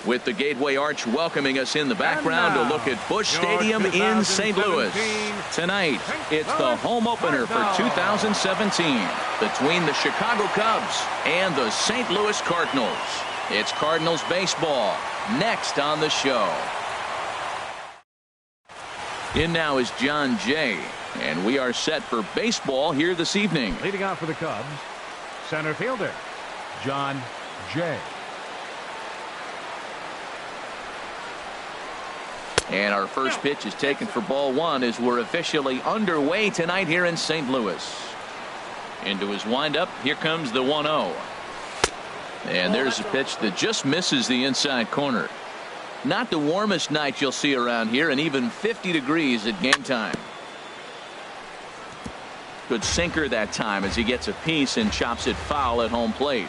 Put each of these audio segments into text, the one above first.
with the Gateway Arch welcoming us in the background to look at Busch Stadium in St. Louis. Tonight, it's the home opener for 2017 between the Chicago Cubs and the St. Louis Cardinals. It's Cardinals baseball next on the show. In now is John Jay, and we are set for baseball here this evening. Leading off for the Cubs, center fielder John Jay. And our first pitch is taken for ball one as we're officially underway tonight here in St. Louis. Into his windup, here comes the 1-0. And there's a pitch that just misses the inside corner. Not the warmest night you'll see around here, and even 50 degrees at game time. Good sinker that time as he gets a piece and chops it foul at home plate.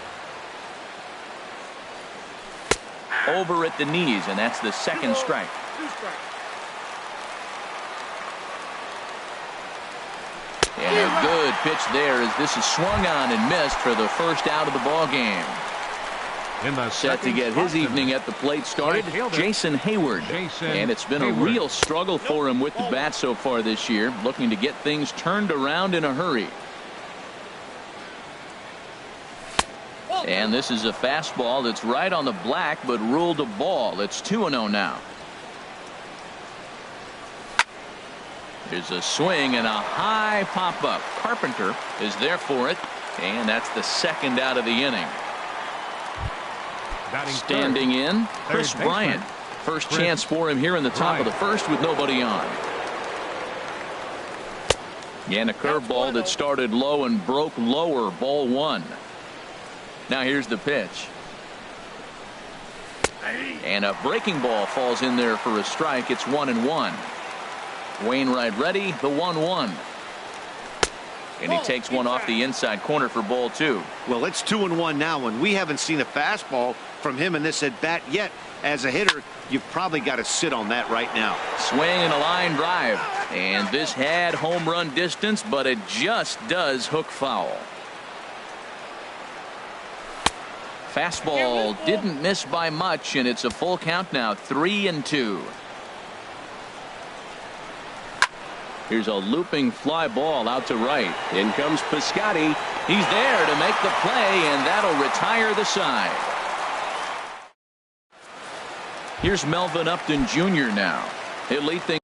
Over at the knees, and that's the second strike. And a good pitch there as this is swung on and missed for the first out of the ball game. Set to get his evening at the plate started, Jason Hayward. And it's been a real struggle for him with the bat so far this year, looking to get things turned around in a hurry. And this is a fastball that's right on the black but ruled a ball. It's 2-0 now. There's a swing and a high pop-up. Carpenter is there for it, and that's the second out of the inning. Standing in, Chris Bryant. First chance for him here in the top of the first with nobody on. And a curveball that started low and broke lower, ball one. Now here's the pitch. And a breaking ball falls in there for a strike. It's 1-1. Wainwright ready, the 1-1. And he takes one off the inside corner for ball two. Well, it's 2-1 now, and we haven't seen a fastball from him in this at bat yet. As a hitter, you've probably got to sit on that right now. Swing and a line drive. And this had home run distance, but it just does hook foul. Fastball didn't miss by much, and it's a full count now, 3-2. Here's a looping fly ball out to right. In comes Piscotty. He's there to make the play, and that'll retire the side. Here's Melvin Upton Jr. now. He'll lead things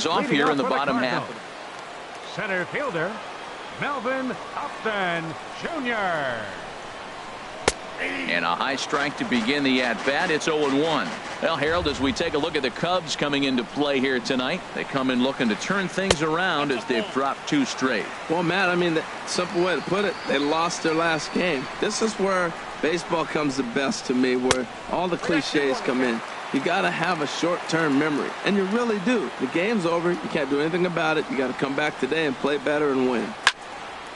off here in the bottom half. Center fielder Melvin Upton Jr. And a high strike to begin the at-bat. It's 0-1. Well, Harold, as we take a look at the Cubs coming into play here tonight, they come in looking to turn things around as they've dropped 2 straight. Well, Matt, I mean, the simple way to put it, they lost their last game. This is where baseball comes the best to me, where all the cliches come in. You got to have a short-term memory, and you really do. The game's over. You can't do anything about it. You got to come back today and play better and win.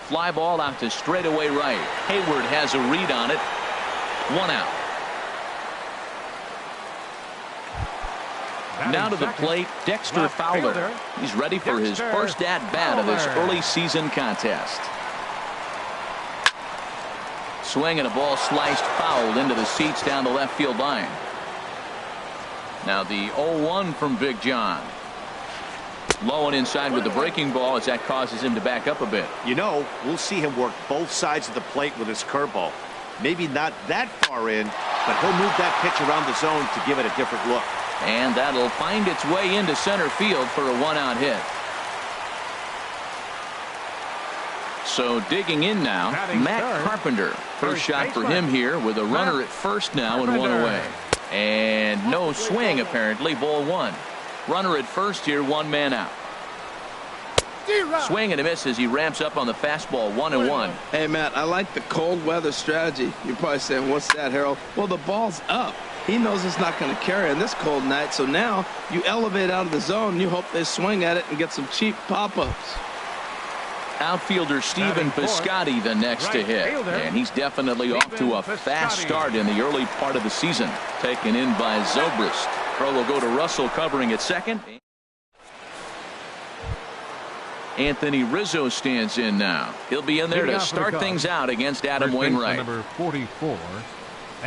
Fly ball out to straightaway right. Hayward has a read on it. 1 out. Now to the plate, Dexter Fowler. He's ready for his first at-bat of this early season contest. Swing and a ball sliced foul into the seats down the left field line. Now the 0-1 from Big John. Low and inside with the breaking ball as that causes him to back up a bit. You know, we'll see him work both sides of the plate with his curveball. Maybe not that far in, but he'll move that pitch around the zone to give it a different look. And that'll find its way into center field for a 1-out hit. So digging in now, Matt Carpenter. First shot for him here with a runner at first now and 1 away. And no swing apparently, ball 1. Runner at first here, 1 man out. Swing and a miss as he ramps up on the fastball, 1-1. Hey, Matt, I like the cold weather strategy. You're probably saying, what's that, Harold? Well, the ball's up. He knows it's not going to carry on this cold night, so now you elevate out of the zone. You hope they swing at it and get some cheap pop-ups. Outfielder Stephen Piscotty the next to hit, and he's definitely off to a fast start in the early part of the season. Taken in by Zobrist. Throw will go to Russell covering at second. Anthony Rizzo stands in now. He'll be in there to start things out against Adam Wainwright. Number 44,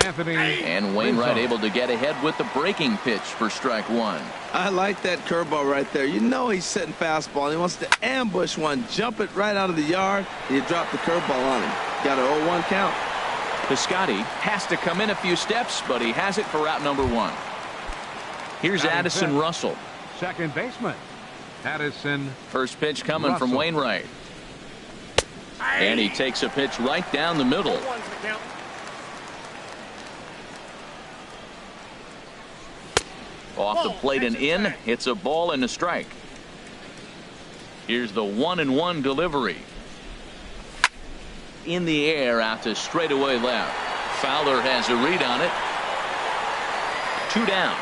Anthony. And Wainwright Rizzo. able to get ahead with the breaking pitch for strike one. I like that curveball right there. You know he's setting fastball. He wants to ambush one, jump it right out of the yard, and you drop the curveball on him. Got an 0-1 count. Piscotty has to come in a few steps, but he has it for out number one. Here's Addison Russell. Second baseman, Addison. First pitch coming Russell. from Wainwright. And he takes a pitch right down the middle. Off the plate and in. It's a ball and a strike. Here's the 1-1 delivery. In the air out to straightaway left. Fowler has a read on it. 2 down.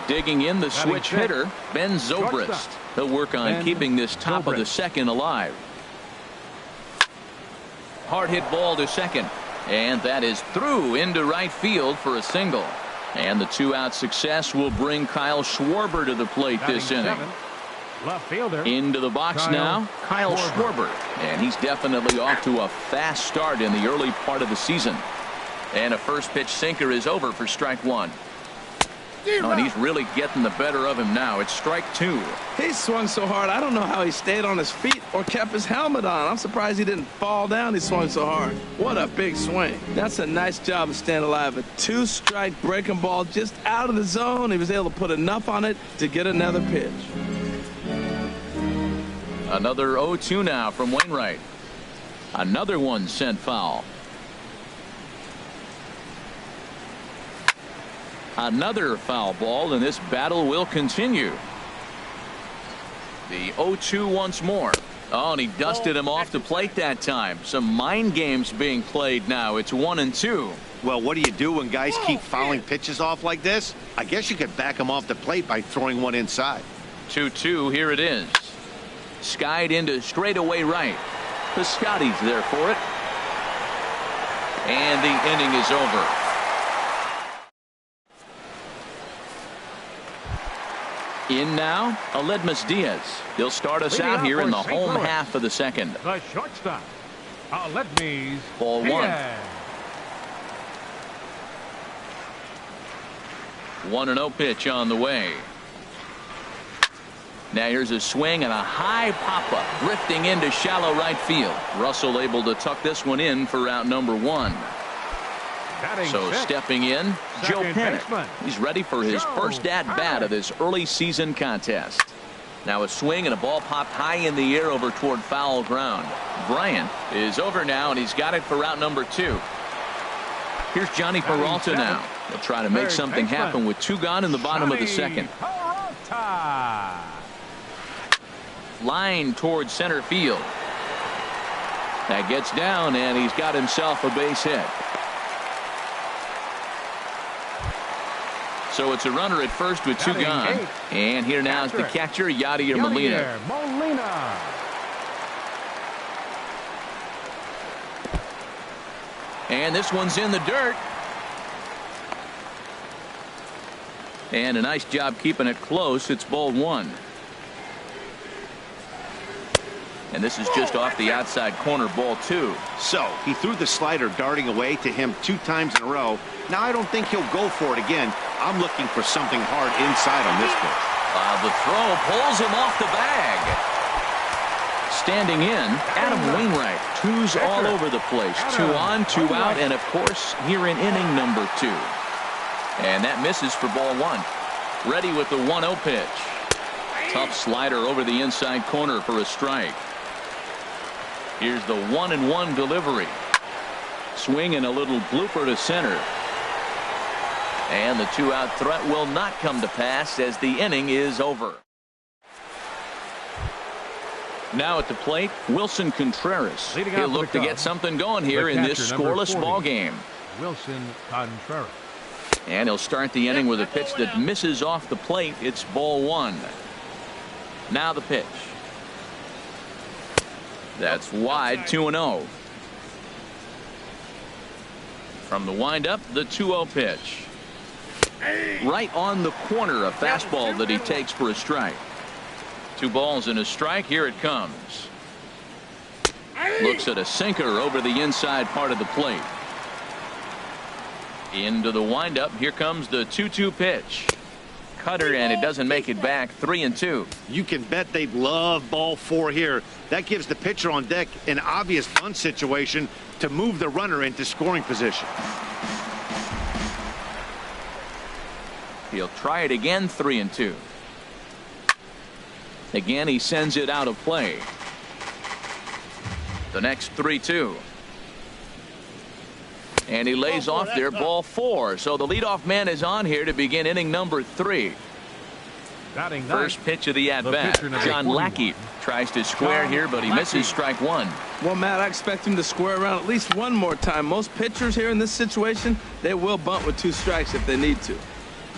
Digging in the switch hitter, Ben Zobrist. He'll work on keeping this top of the second alive. Hard hit ball to second. And that is through into right field for a single. And the 2-out success will bring Kyle Schwarber to the plate this inning. Left fielder. Into the box now, Kyle Schwarber. And he's definitely off to a fast start in the early part of the season. And a first pitch sinker is over for strike one. Oh, and he's really getting the better of him now. It's strike two. He swung so hard, I don't know how he stayed on his feet or kept his helmet on. I'm surprised he didn't fall down. He swung so hard. What a big swing. That's a nice job of staying alive. A 2-strike breaking ball just out of the zone. He was able to put enough on it to get another pitch. Another 0-2 now from Wainwright. Another one sent foul. Another foul ball, and this battle will continue. The 0-2 once more. Oh, and he dusted him off the plate that time. Some mind games being played now. It's 1-2. Well, what do you do when guys keep fouling pitches off like this? I guess you could back them off the plate by throwing one inside. 2-2, here it is. Skied into straightaway right. Piscotty's there for it. And the inning is over. In now, Aledmus Diaz. He'll start us out here in the home half of the second. The shortstop, Aledmus. Ball one. 1-0 pitch on the way. Now here's a swing and a high pop-up drifting into shallow right field. Russell able to tuck this one in for out number one. So stepping in, Joe Panik. He's ready for his first at-bat of this early season contest. Now a swing and a ball popped high in the air over toward foul ground. Bryant is over now, and he's got it for out number two. Here's Johnny Peralta now. He'll try to make something happen with 2 gone in the bottom of the second. Line towards center field. That gets down, and he's got himself a base hit. So it's a runner at first with 2 gone. And here now is the catcher, Yadier Molina. And this one's in the dirt. And a nice job keeping it close. It's ball one. And this is just off the outside corner, ball two. So he threw the slider darting away to him 2 times in a row. Now I don't think he'll go for it again. I'm looking for something hard inside on this pitch. The throw pulls him off the bag. Standing in, Adam Wainwright. 2s all over the place. 2 on, 2 out, and of course here in inning number 2. And that misses for ball one. Ready with the 1-0 pitch. Tough slider over the inside corner for a strike. Here's the 1-1 delivery. Swing and a little blooper to center. And the 2-out threat will not come to pass as the inning is over. Now at the plate, Wilson Contreras. He'll look to get something going here in this scoreless ball game. Wilson Contreras. And he'll start the inning with a pitch that misses off the plate. It's ball one. Now the pitch. That's wide, 2-0. From the windup, the 2-0 pitch. Right on the corner, a fastball that he takes for a strike. 2 balls and a strike. Here it comes. Looks at a sinker over the inside part of the plate. Into the windup. Here comes the 2-2 pitch. Cutter, and it doesn't make it back. 3-2. You can bet they love ball 4 here. That gives the pitcher on deck an obvious bunt situation to move the runner into scoring position. He'll try it again. 3-2. Again, he sends it out of play. The next 3-2. And he lays off there. Ball 4. So the leadoff man is on here to begin inning number 3. First pitch of the at-bat. John Lackey tries to square here, but he misses strike 1. Well, Matt, I expect him to square around at least one more time. Most pitchers here in this situation, they will bunt with 2 strikes if they need to.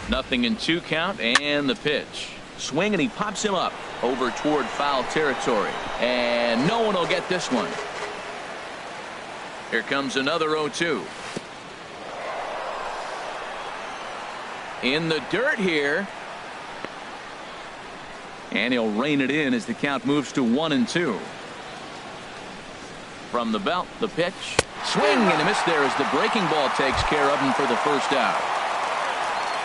0-2 count, and the pitch. Swing, and he pops him up over toward foul territory. And no one will get this one. Here comes another 0-2. In the dirt here. And he'll rein it in as the count moves to 1-2. From the belt, the pitch. Swing and a miss there as the breaking ball takes care of him for the first out.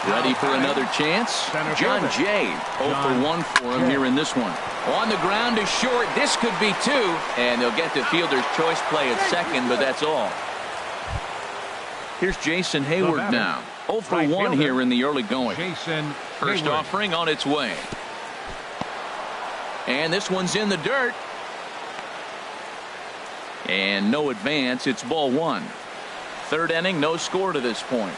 Ready for another chance. John Jay 0 for 1 for him here in this one. On the ground is short. This could be 2. And they'll get the fielder's choice play at second, but that's all. Here's Jason Hayward now. 0 for 1 here in the early going. First offering on its way. And this one's in the dirt. And no advance. It's ball 1. Third inning, no score to this point.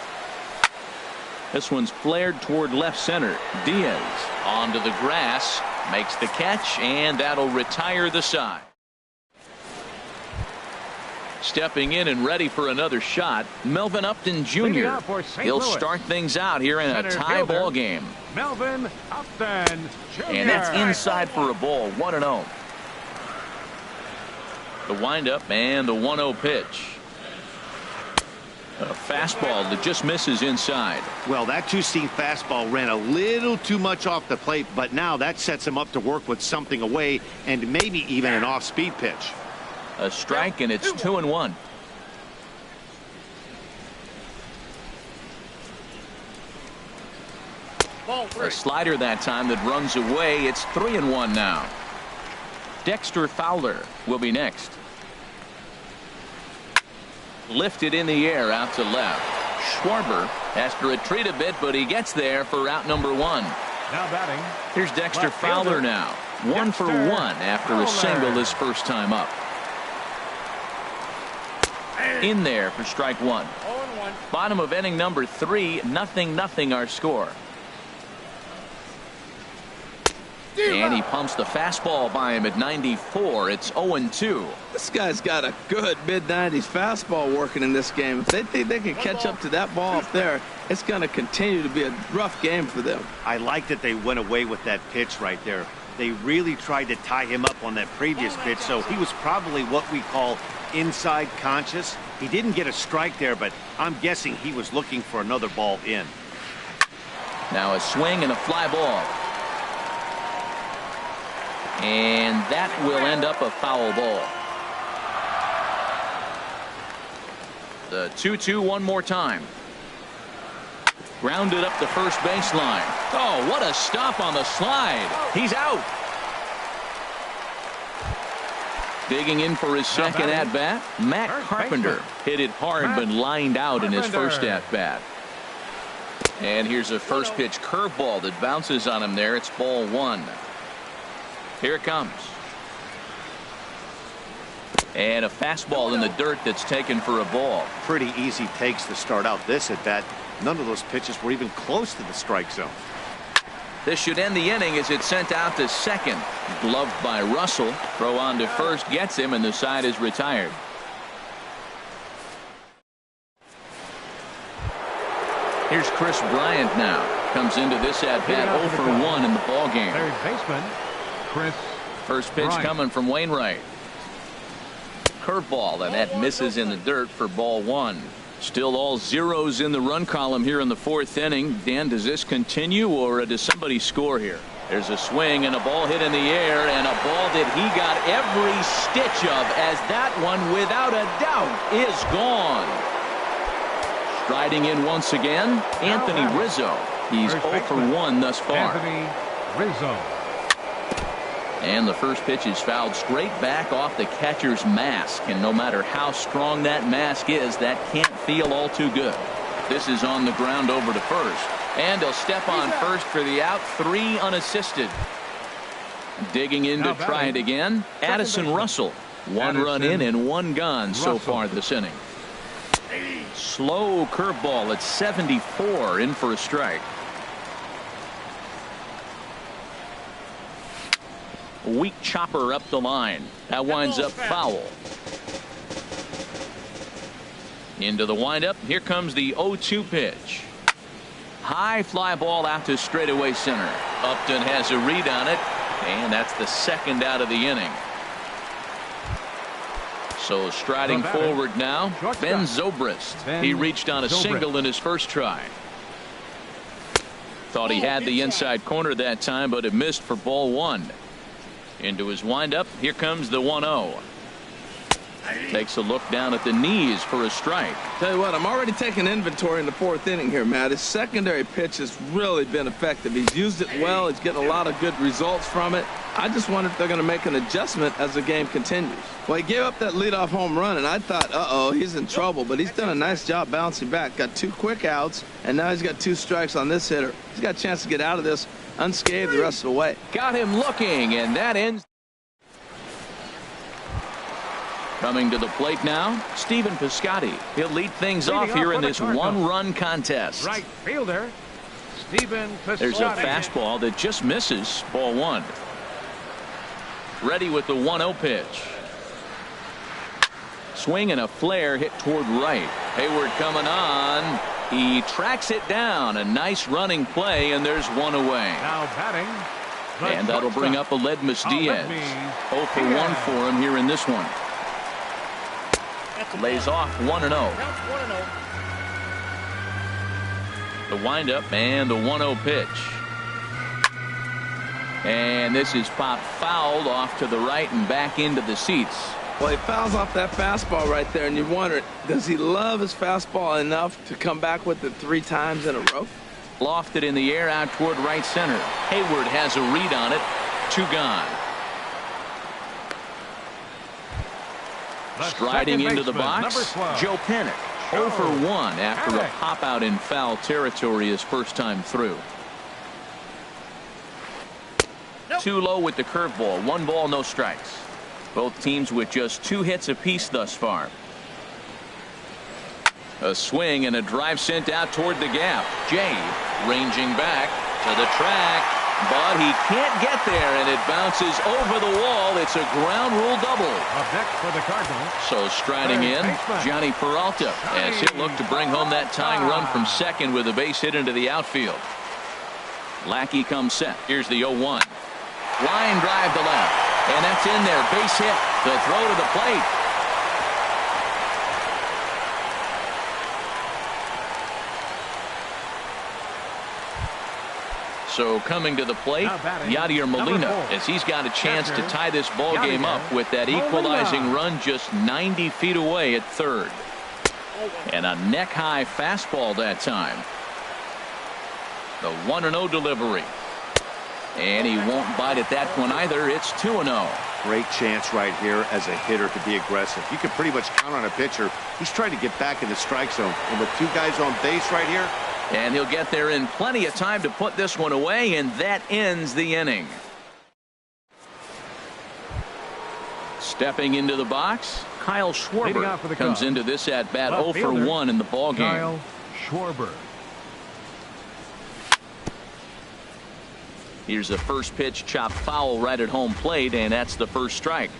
This one's flared toward left center. Diaz onto the grass, makes the catch, and that'll retire the side. Stepping in and ready for another shot, Melvin Upton Jr. He'll start things out here in a tie ball game. Melvin Upton Jr. And that's inside for a ball. 1-0. The windup and the 1-0 pitch. A fastball that just misses inside. Well, that 2-seam fastball ran a little too much off the plate, but now that sets him up to work with something away and maybe even an off-speed pitch. A strike, and it's 2-1. A slider that time that runs away. It's 3-1 now. Dexter Fowler will be next. Lifted in the air out to left. Schwarber has to retreat a bit, but he gets there for out number 1. Now batting. Here's Dexter Fowler now. 1 for 1 after a single his first time up. In there for strike 1. Bottom of inning number 3. 0-0 our score. And he pumps the fastball by him at 94. It's 0-2. This guy's got a good mid-90s fastball working in this game. If they think they can catch up to that ball up there, it's going to continue to be a rough game for them. I like that they went away with that pitch right there. They really tried to tie him up on that previous pitch, so he was probably what we call inside conscious. He didn't get a strike there, but I'm guessing he was looking for another ball in. Now a swing and a fly ball. And that will end up a foul ball. The 2-2 one more time. Grounded up the first baseline. Oh, what a stop on the slide. He's out. Digging in for his second at-bat, Matt Carpenter hit it hard but lined out in his first at-bat. And here's a first pitch curveball that bounces on him there. It's ball 1. Here it comes. And a fastball in the dirt that's taken for a ball. Pretty easy takes to start out this at bat. None of those pitches were even close to the strike zone. This should end the inning as it's sent out to second. Gloved by Russell. Throw on to first gets him, and the side is retired. Here's Chris Bryant now. Comes into this at bat 0 for 1 in the ball game. Third baseman Chris First pitch Bryant. coming from Wainwright. Curveball, and that misses in the dirt for ball 1. Still all zeros in the run column here in the fourth inning. Dan, does this continue or does somebody score here? There's a swing and a ball hit in the air, and a ball that he got every stitch of, as that one without a doubt is gone. Striding in once again, Anthony Rizzo. He's 0 for 1 thus far. Anthony Rizzo. And the first pitch is fouled straight back off the catcher's mask, and no matter how strong that mask is, that can't feel all too good. This is on the ground over to first, and he'll step on first for the out, 3 unassisted. Digging in to try it again, Addison Russell. 1 run in and 1 gone so far this inning. Slow curveball at 74, in for a strike. Weak chopper up the line. That winds up foul. Into the windup. Here comes the 0-2 pitch. High fly ball out to straightaway center. Upton has a read on it, and that's the second out of the inning. So striding forward now, Ben Zobrist. He reached on a single in his first try. Thought he had the inside corner that time, but it missed for ball 1. Into his windup. Here comes the 1-0. Takes a look down at the knees for a strike. Tell you what, I'm already taking inventory in the fourth inning here, Matt. His secondary pitch has really been effective. He's used it well. He's getting a lot of good results from it. I just wonder if they're going to make an adjustment as the game continues. Well, he gave up that leadoff home run, and I thought, uh-oh, he's in trouble. But he's done a nice job bouncing back. Got 2 quick outs, and now he's got 2 strikes on this hitter. He's got a chance to get out of this unscathed the rest of the way. Got him looking, and that ends. Coming to the plate now, Stephen Piscotty. He'll lead things off here in this 1-run contest. Right fielder, Stephen Piscotty. There's a fastball that just misses, ball 1. Ready with the 1-0 pitch. Swing and a flare hit toward right. Hayward coming on. He tracks it down. A nice running play, and there's 1 away. Now batting. And that'll bring up Aledmus Diaz. 0 for 1 for him here in this one. Lays off 1-0. The windup and the 1-0 pitch. And this is popped fouled off to the right and back into the seats. Well, he fouls off that fastball right there, and you wonder, does he love his fastball enough to come back with it 3 times in a row? Lofted in the air out toward right center. Hayward has a read on it. 2 gone. Striding into the box, Joe Panik. 0 for 1 after a pop out in foul territory his first time through. Too low with the curveball. 1 ball, no strikes. Both teams with just 2 hits apiece thus far. A swing and a drive sent out toward the gap. Jay ranging back to the track, but he can't get there, and it bounces over the wall. It's a ground rule double. Up next for the Cardinals. So striding in, Johnny Peralta, as he'll look to bring home that tying run from second with a base hit into the outfield. Lackey comes set. Here's the 0-1. Line drive to left, and that's in there. Base hit. The throw to the plate. So coming to the plate, Yadier Molina, as he's got a chance to tie this ball game up with that equalizing run just 90 feet away at third. And a neck-high fastball that time. The 1-0 delivery. And he won't bite at that one either. It's 2-0. Great chance right here as a hitter to be aggressive. You can pretty much count on a pitcher. He's trying to get back in the strike zone. And with 2 guys on base right here, and he'll get there in plenty of time to put this one away, and that ends the inning. Stepping into the box, Kyle Schwarber comes into this at bat 0 for 1 in the ball game. Kyle Schwarber. Here's the first pitch, chopped foul right at home plate, and that's the first strike.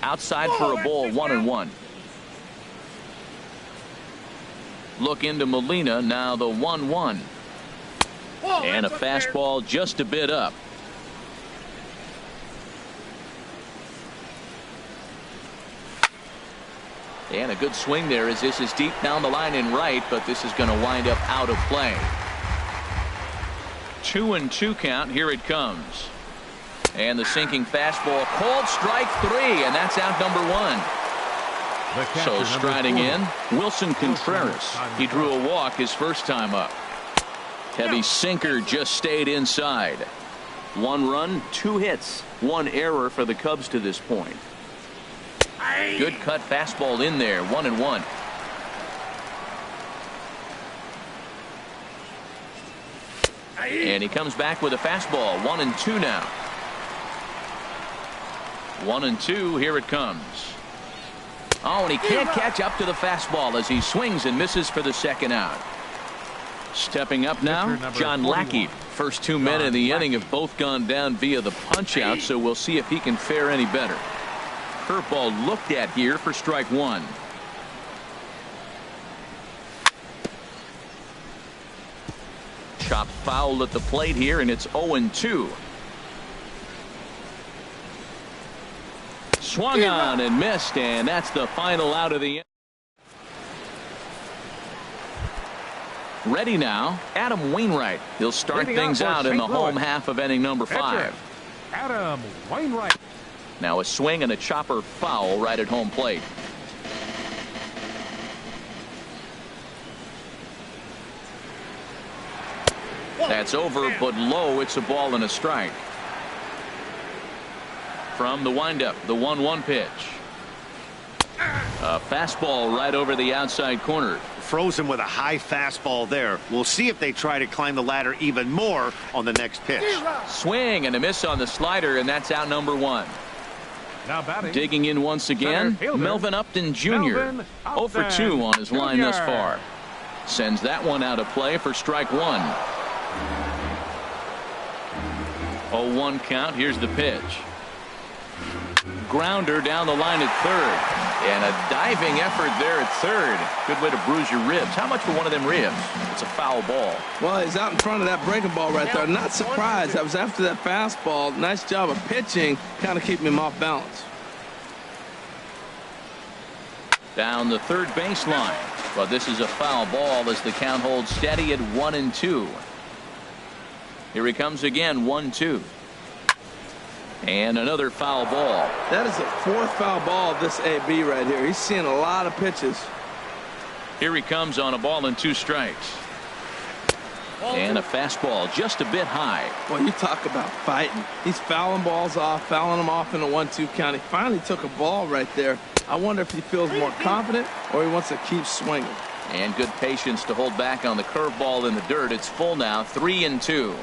Outside for a ball, 1-1. Look into Molina, now the 1-1. And a fastball just a bit up. And a good swing there as this is deep down the line in right, but this is going to wind up out of play. 2-2 count. Here it comes. And the sinking fastball, called strike 3, and that's out number 1. So striding in, Wilson Contreras. He drew a walk his first time up. Heavy sinker just stayed inside. 1 run, 2 hits, 1 error for the Cubs to this point. Good cut fastball in there, 1-1. And he comes back with a fastball, 1-2 now. 1-2, here it comes. Oh, and he can't catch up to the fastball as he swings and misses for the second out. Stepping up now, John Lackey. First 2 men in the inning have both gone down via the punch out, so we'll see if he can fare any better. Curveball looked at here for strike 1. Chop foul at the plate here, and it's 0-2. Swung on and missed, and that's the final out of the inning. Ready now, Adam Wainwright. He'll start things out in the home half of inning number 5. Adam Wainwright. Now a swing and a chopper foul right at home plate. That's over, but low. It's a ball and a strike. From the windup, the 1-1 pitch. A fastball right over the outside corner. Frozen with a high fastball there. We'll see if they try to climb the ladder even more on the next pitch. Swing and a miss on the slider, and that's out number 1. Now batting. Digging in once again, Melvin Upton Jr. 0 for 2 on his line thus far. Sends that one out of play for strike 1. 0-1 count. Here's the pitch. Grounder down the line at third. And a diving effort there at third. Good way to bruise your ribs. How much for one of them ribs? It's a foul ball. Well, he's out in front of that breaking ball right there. Not surprised. That was after that fastball. Nice job of pitching, kind of keeping him off balance. Down the third baseline. But this is a foul ball as the count holds steady at 1-2. Here he comes again, 1-2. And another foul ball. That is the 4th foul ball of this AB right here. He's seeing a lot of pitches. Here he comes on a ball and 2 strikes. And a fastball just a bit high. Well, you talk about fighting. He's fouling balls off, fouling them off in a 1-2 count. He finally took a ball right there. I wonder if he feels more confident or he wants to keep swinging. And good patience to hold back on the curveball in the dirt. It's full now, 3-2.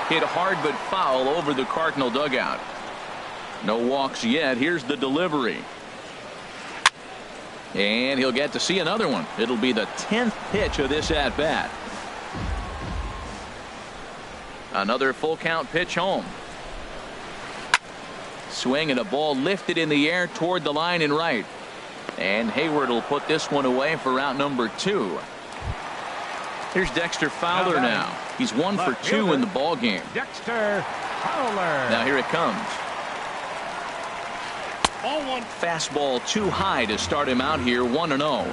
Hit hard but foul over the Cardinal dugout. No walks yet. Here's the delivery. And he'll get to see another one. It'll be the 10th pitch of this at-bat. Another full count pitch home. Swing and a ball lifted in the air toward the line in right. And Hayward will put this one away for out number 2. Here's Dexter Fowler now. He's 1 for 2 in the ball game. Dexter Fowler. Now here it comes. Fastball too high to start him out here, 1-0.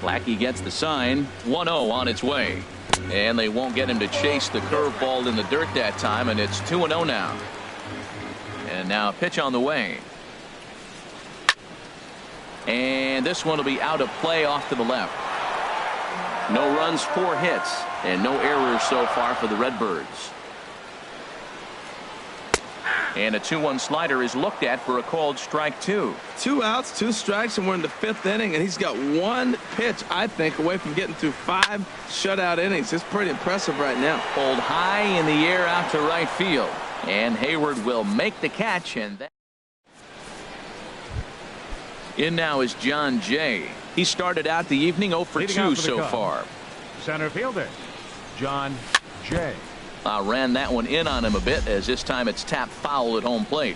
Lackey gets the sign, 1-0 on its way. And they won't get him to chase the curveball in the dirt that time, and it's 2-0 now. And now a pitch on the way. And this one will be out of play off to the left. No runs, 4 hits, and no errors so far for the Redbirds. And a 2-1 slider is looked at for a called strike 2. 2 outs, 2 strikes, and we're in the 5th inning, and he's got 1 pitch, I think, away from getting through 5 shutout innings. It's pretty impressive right now. Pulled high in the air out to right field. And Hayward will make the catch, and that. In now is John Jay. He started out the evening 0 for 2 so far. Center fielder, John Jay. Ran that one in on him a bit, as this time it's tapped foul at home plate.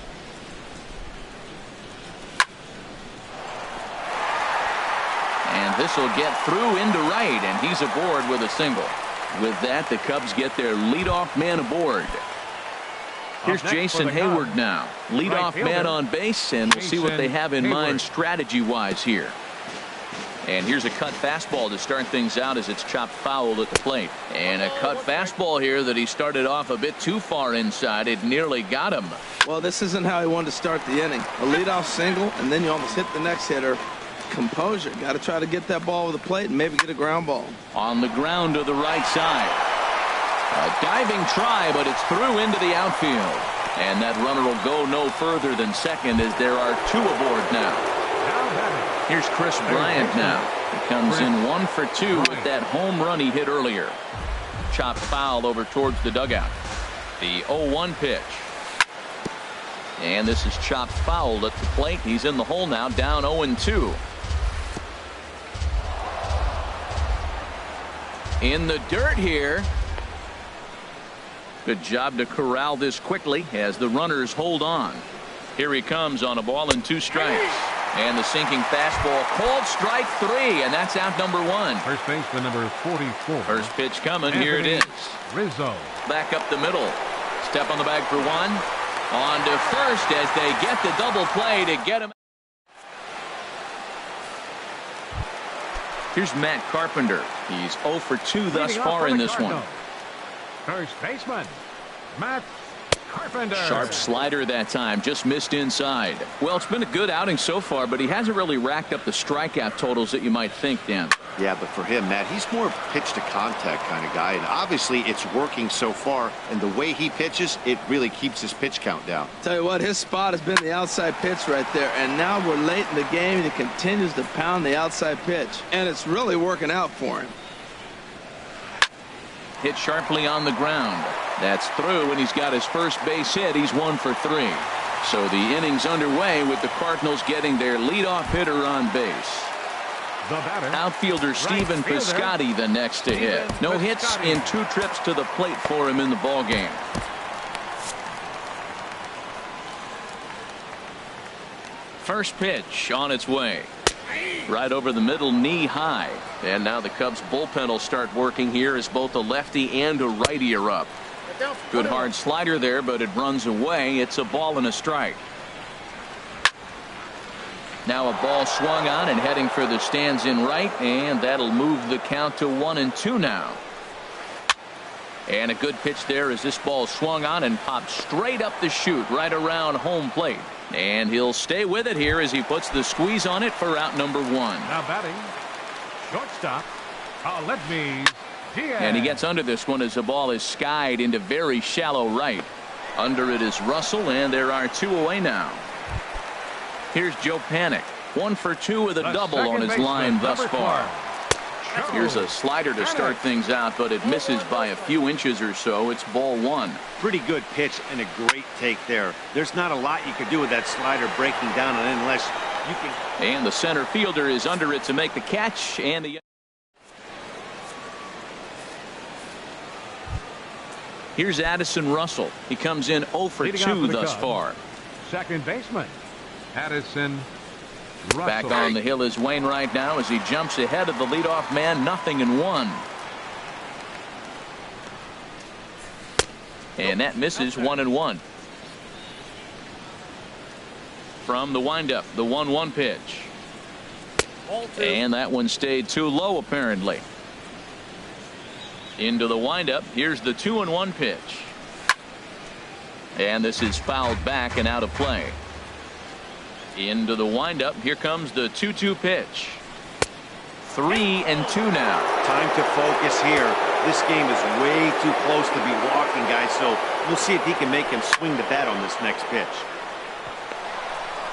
And this will get through into right, and he's aboard with a single. With that, the Cubs get their leadoff man aboard. Here's Jason Hayward now. Leadoff man on base, and we'll see what they have in mind strategy-wise here. And here's a cut fastball to start things out as it's chopped foul at the plate. And a cut fastball here that he started off a bit too far inside. It nearly got him. Well, this isn't how he wanted to start the inning. A leadoff single, and then you almost hit the next hitter. Composure. Got to try to get that ball over the plate and maybe get a ground ball. On the ground to the right side. A diving try, but it's through into the outfield. And that runner will go no further than second as there are two aboard now. Here's Chris Bryant now. He comes in 1 for 2 with that home run he hit earlier. Chopped foul over towards the dugout. The 0-1 pitch. And this is chopped foul at the plate. He's in the hole now, down 0-2. In the dirt here. Good job to corral this quickly as the runners hold on. Here he comes on a ball and 2 strikes. And the sinking fastball called strike 3, and that's out number 1. First baseman number 44. First pitch coming. Here it is. Rizzo. Back up the middle. Step on the bag for 1. On to first as they get the double play to get him. Here's Matt Carpenter. He's 0 for 2 thus far in this one. First baseman, Matt Carpenter. Sharp slider that time, just missed inside. Well, it's been a good outing so far, but he hasn't really racked up the strikeout totals that you might think, Dan. Yeah, but for him, Matt, he's more pitch to contact kind of guy, and obviously it's working so far, and the way he pitches, it really keeps his pitch count down. Tell you what, his spot has been the outside pitch right there, and now we're late in the game, and he continues to pound the outside pitch, and it's really working out for him. Hit sharply on the ground. That's through, and he's got his first base hit. He's 1 for 3. So the inning's underway with the Cardinals getting their leadoff hitter on base. The batter, outfielder Stephen Piscotty the next to hit. No hits in 2 trips to the plate for him in the ballgame. First pitch on its way. Right over the middle, knee high. And now the Cubs bullpen will start working here as both a lefty and a righty are up. Good hard slider there, but it runs away. It's a ball and a strike. Now a ball swung on and heading for the stands in right, and that'll move the count to 1-2 now. And a good pitch there as this ball swung on and popped straight up the chute right around home plate. And he'll stay with it here as he puts the squeeze on it for out number 1. Now batting, shortstop, Aledmys Diaz. And he gets under this one as the ball is skied into very shallow right. Under it is Russell, and there are 2 away now. Here's Joe Panik, 1 for 2 with a double on his line thus far. Here's a slider to start things out, but it misses by a few inches or so. It's ball 1. Pretty good pitch and a great take there. There's not a lot you could do with that slider breaking down on it unless you can. And the center fielder is under it to make the catch. And the here's Addison Russell. He comes in 0 for 2 thus far. Second baseman, Addison Russell. Back on the hill is Wainwright now as he jumps ahead of the leadoff man. 0-1. And that misses. 1-1. From the windup, the 1-1 pitch. And that one stayed too low apparently. Into the windup. Here's the 2-1 pitch. And this is fouled back and out of play. Into the windup. Here comes the 2-2 pitch. 3-2 now. Time to focus here. This game is way too close to be walking, guys, so we'll see if he can make him swing the bat on this next pitch.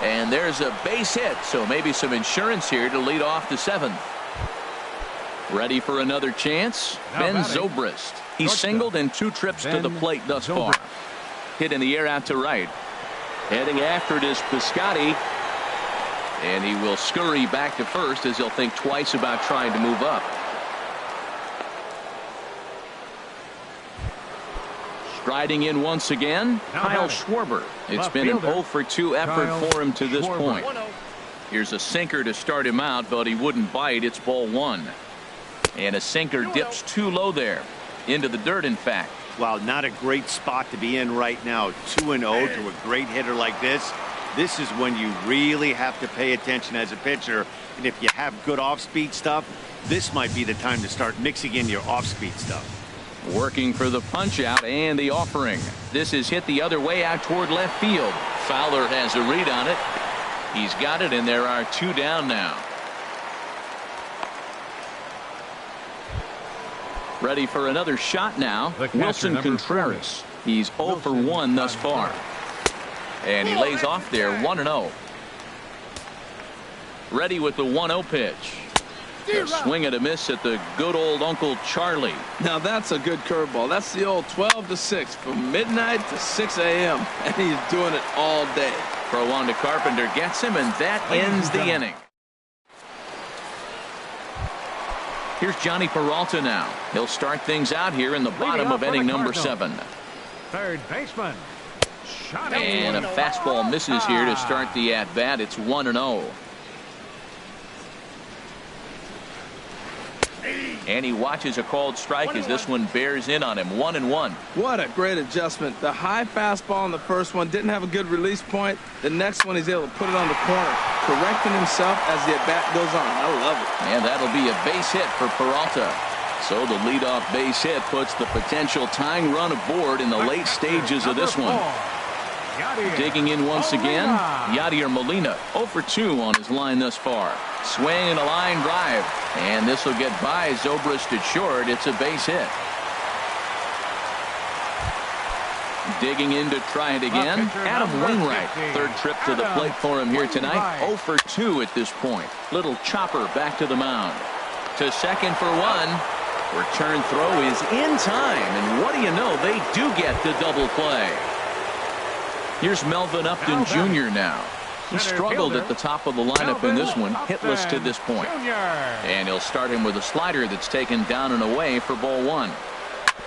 And there's a base hit, so maybe some insurance here to lead off the 7th. Ready for another chance? Ben Zobrist. He's singled in 2 trips to the plate thus far. Hit in the air out to right. Heading after it is Piscotty. And he will scurry back to first as he'll think twice about trying to move up. Striding in once again, Kyle Schwarber. It's been an 0 for 2 effort for him to this point. Here's a sinker to start him out, but he wouldn't bite. It's ball 1. And a sinker dips too low there. Into the dirt, in fact. Wow, not a great spot to be in right now. 2-0 to a great hitter like this. This is when you really have to pay attention as a pitcher. And if you have good off-speed stuff, this might be the time to start mixing in your off-speed stuff. Working for the punch out and the offering. This is hit the other way out toward left field. Fowler has a read on it. He's got it, and there are 2 down now. Ready for another shot now. Wilson Contreras. He's 0 for 1 thus far. And he lays off there, 1-0. Ready with the 1-0 pitch. A swing and a miss at the good old Uncle Charlie. Now that's a good curveball. That's the old 12 to 6 from midnight to 6 a.m. and he's doing it all day. Throw on to Carpenter gets him, and that ends the inning. Here's Johnny Peralta now. He'll start things out here in the bottom of inning number 7. Third baseman. And a fastball misses here to start the at-bat. It's 1-0. And he watches a called strike as this one bears in on him. 1-1. What a great adjustment. The high fastball in the first one didn't have a good release point. The next one he's able to put it on the corner, correcting himself as the at-bat goes on. I love it. And that'll be a base hit for Peralta. So the leadoff base hit puts the potential tying run aboard in the late stages of this one. Digging in once again, Yadier Molina, 0 for 2 on his line thus far. Swing and a line drive, and this will get by Zobrist at short. It's a base hit. Digging in to try it again, Adam Wainwright. Third trip to the plate for him here tonight. 0 for 2 at this point. Little chopper back to the mound. To second for 1. Return throw is in time, and what do you know? They do get the double play. Here's Melvin Upton Jr. now. He struggled at the top of the lineup in this one, hitless to this point. And he'll start him with a slider that's taken down and away for ball 1.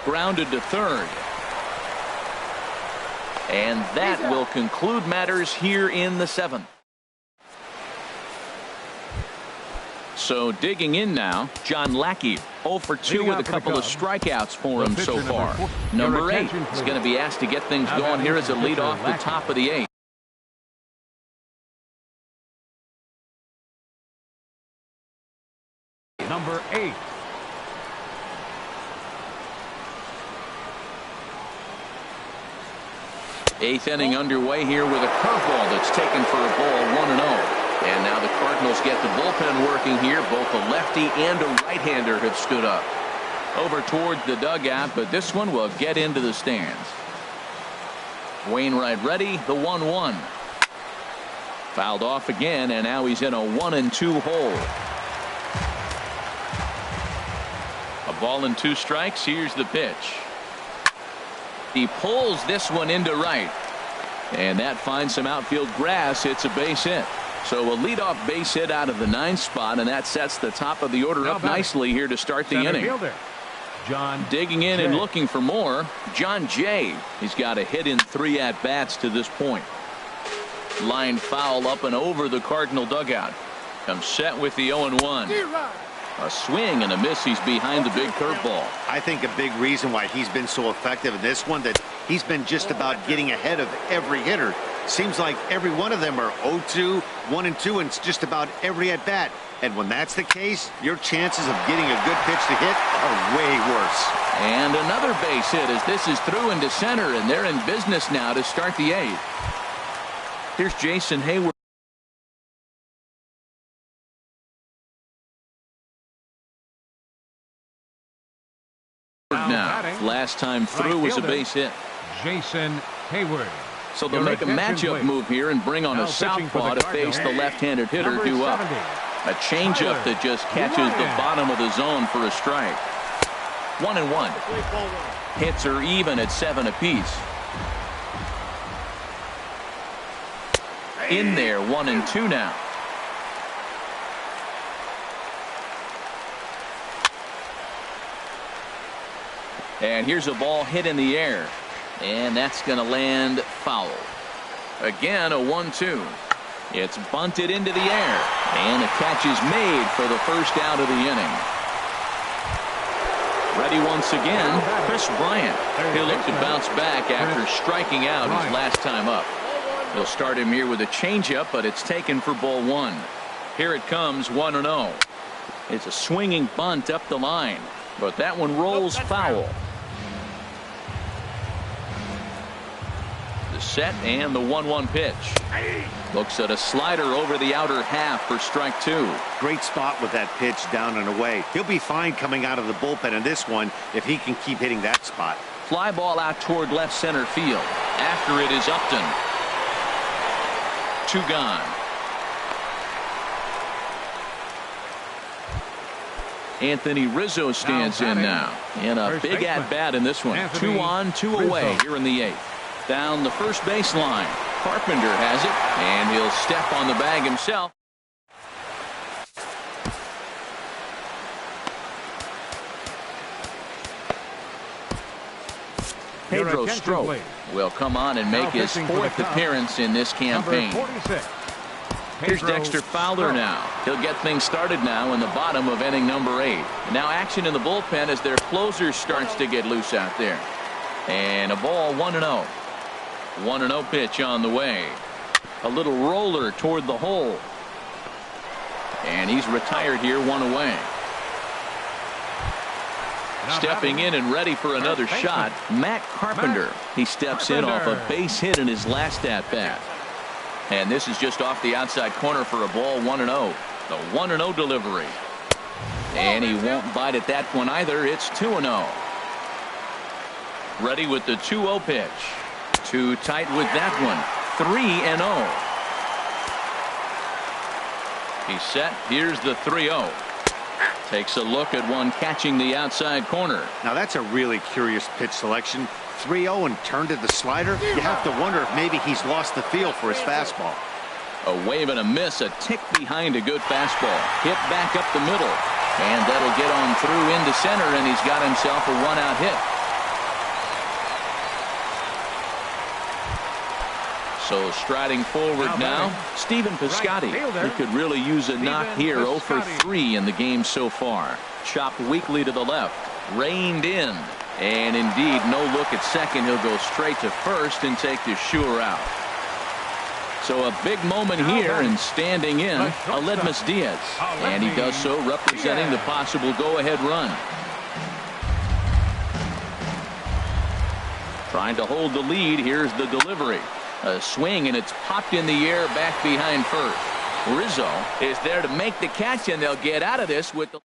Grounded to third. And that will conclude matters here in the 7th. So digging in now, John Lackey, 0 for 2 with a couple of strikeouts for him so far. Number 8 is going to be asked to get things going here as a lead off the top of the 8th. Number 8. Eighth inning underway here with a curveball that's taken for a ball, 1-0. And now the Cardinals get the bullpen working here. Both a lefty and a right-hander have stood up. Over towards the dugout, but this one will get into the stands. Wainwright ready, the 1-1. Fouled off again, and now he's in a 1-2 hole. A ball and 2 strikes. Here's the pitch. He pulls this one into right. And that finds some outfield grass. It's a base hit. So a leadoff base hit out of the 9th spot, and that sets the top of the order up nicely here to start the inning. John Digging in and looking for more, John Jay. He's got a hit in 3 at-bats to this point. Line foul up and over the Cardinal dugout. Comes set with the 0-1. A swing and a miss. He's behind the big curveball. I think a big reason why he's been so effective in this one, that he's been just about getting ahead of every hitter. Seems like every one of them are 0-2, 1-2, and it's just about every at-bat. And when that's the case, your chances of getting a good pitch to hit are way worse. And another base hit as this is through into center, and they're in business now to start the 8th. Here's Jason Hayward. Now, last time through was a base hit. Jason Hayward. So they'll make a matchup move here and bring on a southpaw to face the left-handed hitter due up. A changeup that just catches the bottom of the zone for a strike. 1-1. Hits are even at 7 apiece. In there, 1-2 now. And here's a ball hit in the air. And that's going to land foul. Again, a 1-2. It's bunted into the air. And a catch is made for the first out of the inning. Ready once again, Chris Bryant. He'll look to bounce back after striking out his last time up. They'll start him here with a changeup, but it's taken for ball one. Here it comes, 1-0. It's a swinging bunt up the line, but that one rolls foul. The set and the 1-1 pitch. Looks at a slider over the outer half for strike two. Great spot with that pitch down and away. He'll be fine coming out of the bullpen in this one if he can keep hitting that spot. Fly ball out toward left center field. After it is Upton. 2 gone. Anthony Rizzo stands in now. And a big at-bat in this one. 2 on, 2 away here in the 8th. Down the first baseline. Carpenter has it, and he'll step on the bag himself. Pedro Strop will come on and make his 4th appearance in this campaign. Here's Dexter Fowler now. He'll get things started now in the bottom of inning number 8. Now action in the bullpen as their closer starts to get loose out there. And a ball, 1-0. 1-0 pitch on the way. A little roller toward the hole. And he's retired here, 1 away. Stepping in and ready for another shot, Matt Carpenter. He steps in off a base hit in his last at-bat. And this is just off the outside corner for a ball, 1-0. The 1-0 delivery. And he won't bite at that one either. It's 2-0. Ready with the 2-0 pitch. Too tight with that one. 3-0. He's set. Here's the 3-0. Takes a look at one catching the outside corner. Now that's a really curious pitch selection. 3-0 and turned to the slider. You have to wonder if maybe he's lost the feel for his fastball. A wave and a miss. A tick behind a good fastball. Hit back up the middle. And that'll get on through into center, and he's got himself a 1-out hit. So striding forward now, Stephen Piscotty. He could really use a knock here. 0 for 3 in the game so far. Chopped weakly to the left. Reined in. And indeed, no look at second. He'll go straight to first and take the sure out. So a big moment here, and standing in, Aledmus Diaz. And he does so representing the possible go-ahead run. Trying to hold the lead. Here's the delivery. A swing, and it's popped in the air back behind first. Rizzo is there to make the catch, and they'll get out of this with the...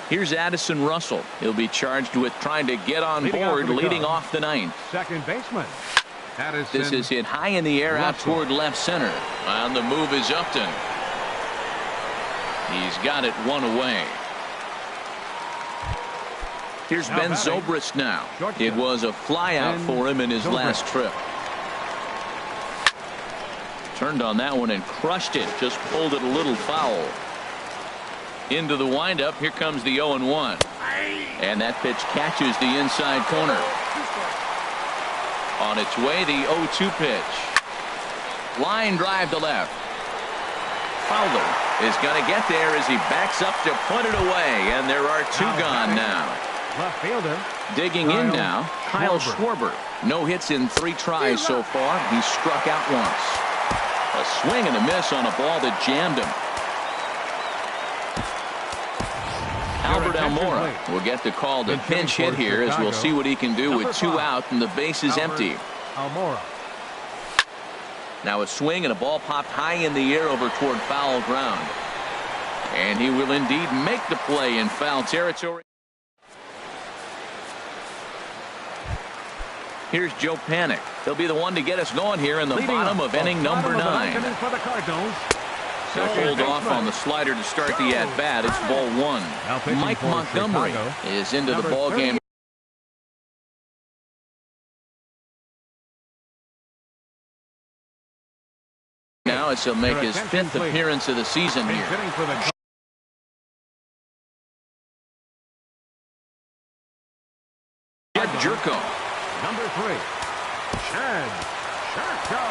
Here's Addison Russell. He'll be charged with trying to get on board, leading off the 9th. Second baseman. Addison this is hit high in the air out toward left center. On the move is Upton. He's got it 1 away. Here's Ben Zobrist now. It was a fly out for him in his last trip. Turned on that one and crushed it. Just pulled it a little foul. Into the windup. Here comes the 0-1. And that pitch catches the inside corner. On its way, the 0-2 pitch. Line drive to left. Fowler is going to get there as he backs up to put it away. And there are 2 gone now. Left fielder. Digging in now, Kyle Schwarber. No hits in 3 tries so far. He's struck out once. A swing and a miss on a ball that jammed him. Albert Almora will get the call to pinch hit here as we'll see what he can do with 2 out and the base is empty. Almora. Now a swing and a ball popped high in the air over toward foul ground. And he will indeed make the play in foul territory. Here's Joe Panik. He'll be the one to get us going here in the bottom of inning number 9. He'll hold off on the slider to start the at-bat. It's ball 1. Mike Montgomery is into the ball game. Now as he'll make his 5th appearance of the season here. Jerko. Number 3, Chad Jerko.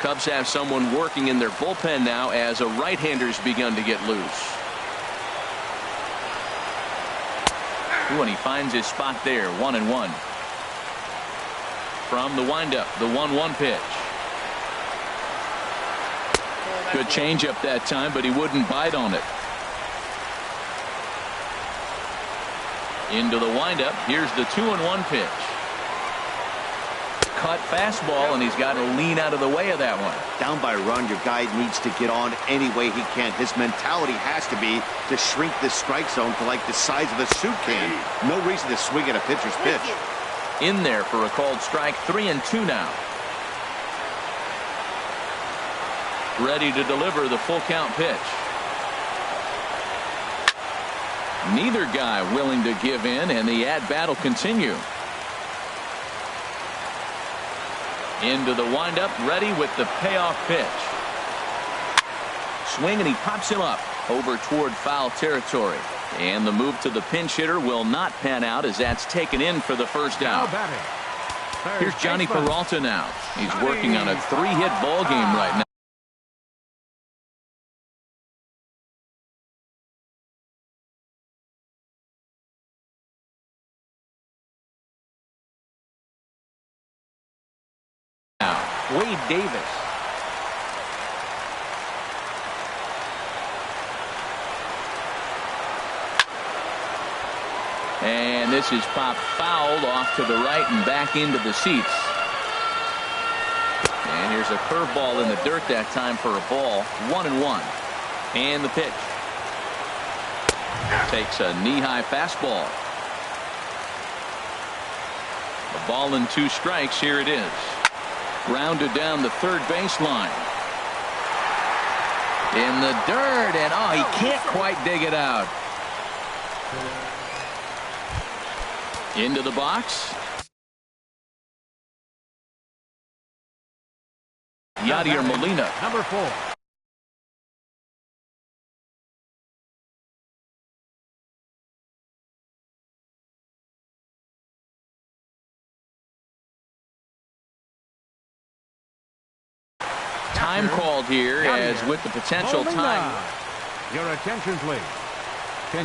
Cubs have someone working in their bullpen now as a right-hander's begun to get loose. Ooh, and he finds his spot there, 1-1. From the windup, the 1-1 pitch. Good changeup that time, but he wouldn't bite on it. Into the windup. Here's the 2-1 pitch. Cut fastball, and he's got to lean out of the way of that one. Down by a run, your guy needs to get on any way he can. His mentality has to be to shrink this strike zone to like the size of a soup can. No reason to swing at a pitcher's pitch. In there for a called strike. 3-2 now. Ready to deliver the full count pitch. Neither guy willing to give in, and the at-bat will continue. Into the windup, ready with the payoff pitch. Swing, and he pops him up over toward foul territory. And the move to the pinch hitter will not pan out as that's taken in for the first out. Here's Johnny Peralta now. He's working on a 3-hit ball game right now. Wade Davis. And this is popped fouled off to the right and back into the seats. And here's a curveball in the dirt that time for a ball. 1-1. And the pitch. Takes a knee-high fastball. A ball and 2 strikes. Here it is. Grounded down the third baseline. In the dirt, and oh, he can't quite dig it out. Into the box. Yadier Molina. Number 4. Time called here as with the potential time. Your attention, please.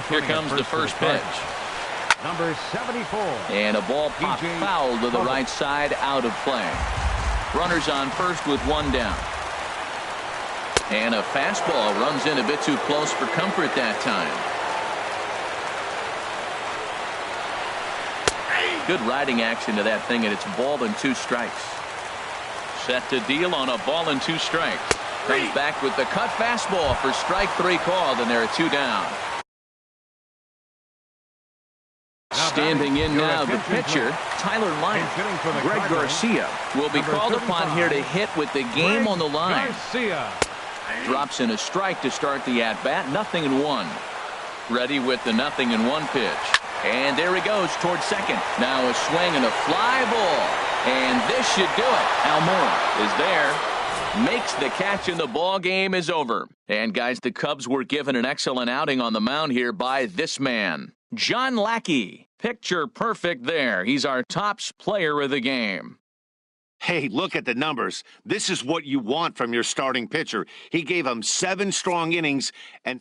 Here comes the first pitch. Number 74. And a ball popped foul to the right side, out of play. Runners on first with 1 down. And a fastball runs in a bit too close for comfort that time. Good riding action to that thing, and it's ball and 2 strikes. Set to deal on a ball and 2 strikes. Comes back with the cut fastball for strike 3 called, and there are 2 down. Standing in now, the pitcher, Tyler Lyon. Greg Garcia will be called upon here to hit with the game on the line. Drops in a strike to start the at-bat. 0-1. Ready with the 0-1 pitch. And there he goes towards second. Now a swing and a fly ball. And this should do it. Almora is there. Makes the catch, and the ball game is over. And guys, the Cubs were given an excellent outing on the mound here by this man, John Lackey. Picture perfect there. He's our tops player of the game. Hey, look at the numbers. This is what you want from your starting pitcher. He gave him 7 strong innings and